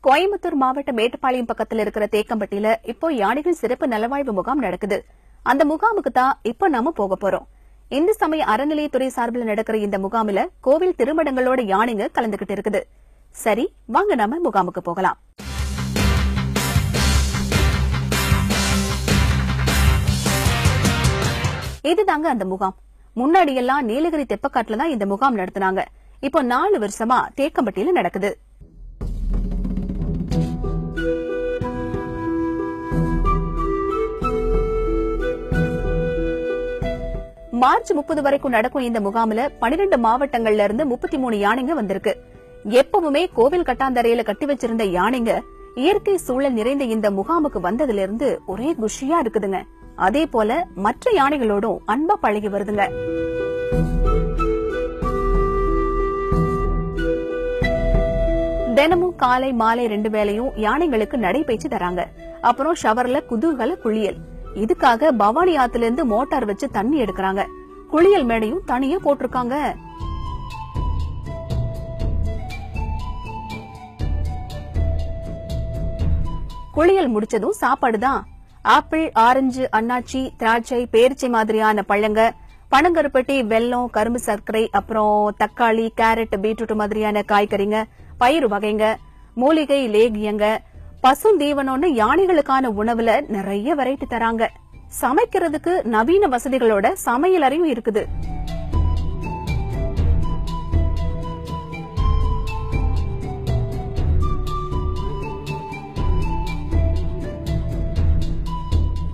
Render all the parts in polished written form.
கோயம்புத்தூர் மாவட்டம் மேட்டுப்பாளையம் பக்கத்துல இருக்கிற தேக்கம்பட்டியில இப்போ யானைகள் சிறப்பு நலவாழ்வு முகாம் நடக்குது. அந்த முகாமுக்கு தான் இப்போ நாம போக போறோம். இந்து சமய அறநிலையத்துறை சார்பில் நடக்கிற இந்த முகாமில கோவில் திருமணங்களோட யானைங்க கலந்துகிட்டு இருக்குது. சரி, வாங்க நாம முகாமுக்கு போகலாம். இதுதாங்க அந்த முகாம். முன்னாடி எல்லாம் நீலகிரி தெப்பக்காட்டுல தான் இந்த முகாம் நடத்தினாங்க. இப்போ 4 வருஷமா தேக்கம்பட்டியில நடக்குது. மார்ச் 30 வரைக்கும் நடக்கும் இந்த முகாமில 12 மாவட்டங்கள்ல இருந்து 33 யானைங்க வந்திருக்கு. எப்பவுமே கோவில் கட்டாந்தரையில கட்டி வச்சிருந்த யானைங்க இயற்கை சூழல் நிறைந்த இந்த முகாமுக்கு வந்ததுல இருந்து ஒரே குஷியா இருக்குதுங்க. அதே போல மற்ற யானைகளோடும் அன்பா பழகி வருதுங்க. தினமும் காலை மாலை 2 வேளையும் யானைகளுக்கு நடைபயிற்சி தராங்க. அப்புறம் ஷவர்ல குதூகல குளியல். இதுக்காக பவானி ஆத்துல இருந்து மோட்டார் வச்சு தண்ணி எடுக்கிறாங்க. குளியல் மேடையும் தனியா போட்டிருக்காங்க. குளியல் முடிச்சதும் சாப்பாடுதான். ஆப்பிள், ஆரஞ்சு, அன்னாச்சி, திராட்சை, பேரிச்சை மாதிரியான பழங்க, பனங்கருப்பட்டி, வெல்லம், கரும்பு சர்க்கரை, அப்புறம் தக்காளி, கேரட், பீட்ரூட் மாதிரியான காய்கறிங்க, பயிறு வகைங்க, மூலிகை லேகியங்க, பசுந்தீவனம்னு யானைகளுக்கான உணவுல நிறைய வெரைட்டி தராங்க. சமைக்கிறதுக்கு நவீன வசதிகளோட சமையல் அறையும் இருக்குது.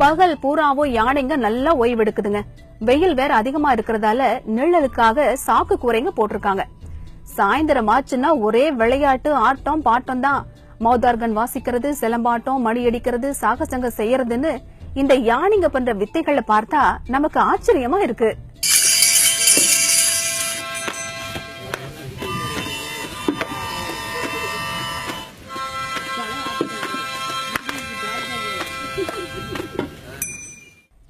பகல் பூராவும் யானைங்க நல்லா ஓய்வெடுக்குதுங்க. வெயில் வேற அதிகமா இருக்கிறதால நிழலுக்காக சாக்கு கூரைங்க போட்டிருக்காங்க. சாயந்தரம் ஆச்சுன்னா ஒரே விளையாட்டு, ஆட்டம் பாட்டம் தான். மௌதார்கன் வாசிக்கிறது, சிலம்பாட்டம், மணி அடிக்கிறது, சாகசங்க செய்யறதுன்னு இந்த யானைங்க பண்ற வித்தைகளை பார்த்தா நமக்கு ஆச்சரியமா இருக்கு.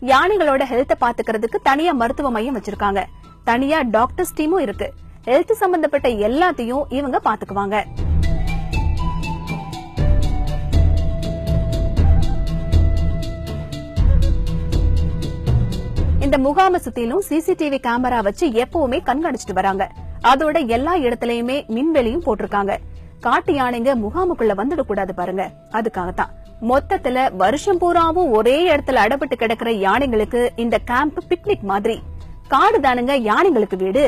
யானைகளோட ஹெல்த்த பாத்துக்கிறதுக்கு தனியா மருத்துவ மையம் வச்சிருக்காங்க. தனியா டாக்டர்ஸ் டீமும் இருக்கு. ஹெல்த் சம்பந்தப்பட்ட எல்லாத்தையும் இவங்க பாத்துக்குவாங்க. இந்த முகாம சுத்திலும் சிசிடிவி கேமரா வச்சு எப்பவுமே கண்காணிச்சிட்டு வராங்க. அதோட எல்லா இடத்துலயுமே மின்வெளியும் போட்டிருக்காங்க. காட்டு யானைங்க முகாமுக்குள்ள வந்துடக்கூடாது பாருங்க. அதுக்காகத்தான் மொத்தத்துல வருஷம் பூராவும் ஒரே இடத்துல அடப்பட்டு கிடக்கிற யானைங்களுக்கு இந்த கேம்ப் பிக்னிக் மாதிரி. காடு தானுங்க யானைங்களுக்கு வீடு.